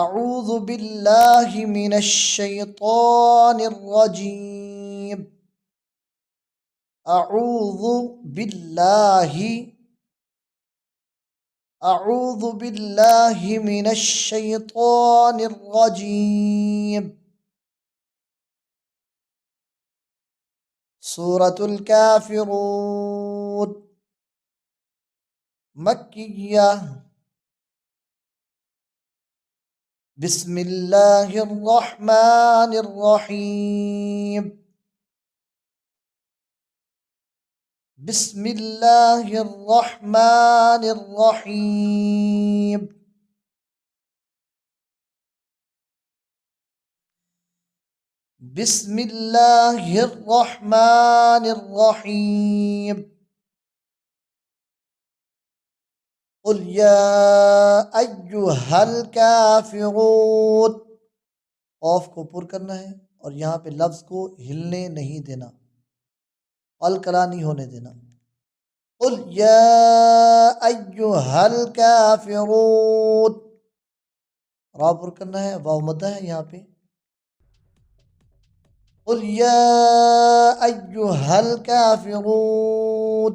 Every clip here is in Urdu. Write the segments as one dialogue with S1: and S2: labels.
S1: اعوذ باللہ من الشیطان الرجیم اعوذ باللہ اعوذ باللہ من الشیطان الرجیم سورة الکافرون مکیہ بسم اللہ الرحمن الرحیم بسم اللہ الرحمن الرحیم بسم اللہ الرحمن الرحیم قل یا ایہا الکافرون، قوف کو پر کرنا ہے اور یہاں پہ لفظ کو ہلنے نہیں دینا، الکلا نہیں ہونے دینا۔ قل یا ایہا الکافرون، را پر کرنا ہے، واو مدہ ہے یہاں پہ۔ قل یا ایہا الکافرون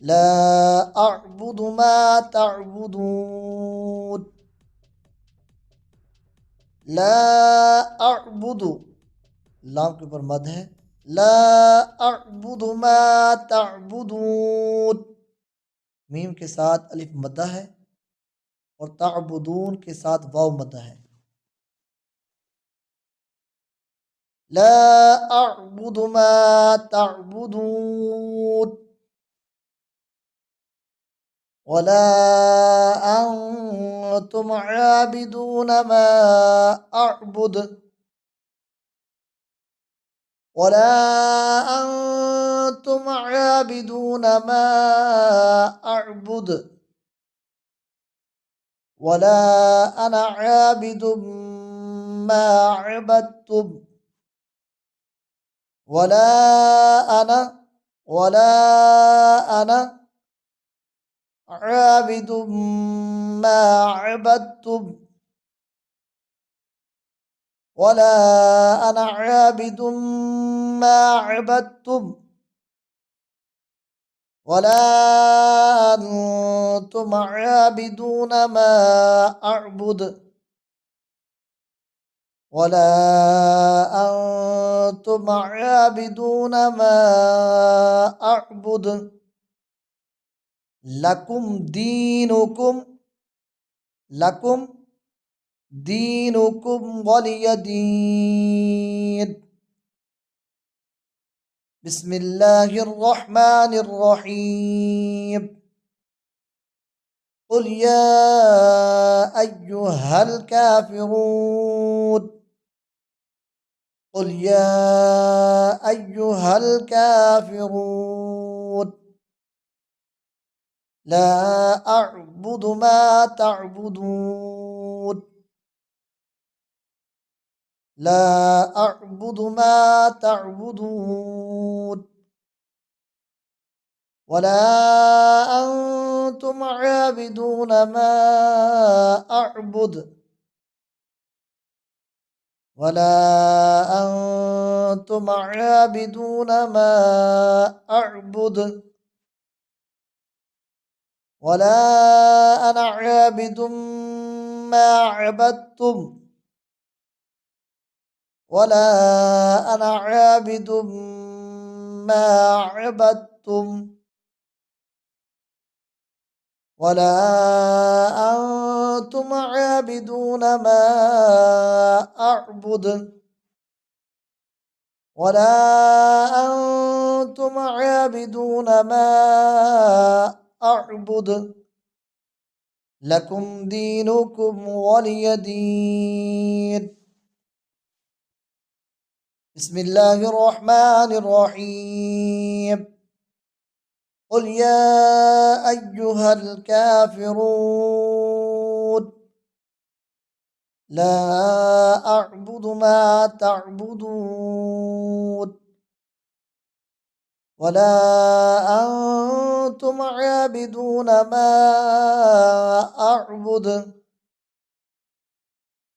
S1: لا اعبد ما تعبدون لا اعبد، لام کے اوپر مد ہے، لا اعبد ما تعبدون، میم کے ساتھ الف مدہ ہے اور تعبدون کے ساتھ واو مدہ ہے۔ لا اعبد ما تعبدون ولا انتم عابدون ما اعبد ولا انتم عابدون ما اعبد ولا انا عابد ما عبدتم ولا انا عابد ما عبدتم ولا انا عابد ما عبدتم ولا انتم عابدون ما اعبد ولا انتم عابدون ما اعبد لکم دینکم ولی دین۔ بسم اللہ الرحمن الرحیم قل یا ایہا الکافرون قل یا ایہا الکافرون لا اعبد ما تعبدون لا اعبد ما تعبدون ولا انتم عابدون ما اعبد ولا انتم عابدون ما اعبد ولا انا عابد ما عبدتم ولا انا عابد ما عبدتم ولا انتم عابدون ما اعبد ولا انتم عابدون ما اعبد لکم دینکم ولی دین۔ بسم اللہ الرحمن الرحیم قل یا ایہا الکافرون لا اعبد ما تعبدون ولا انتم عابدون ما اعبد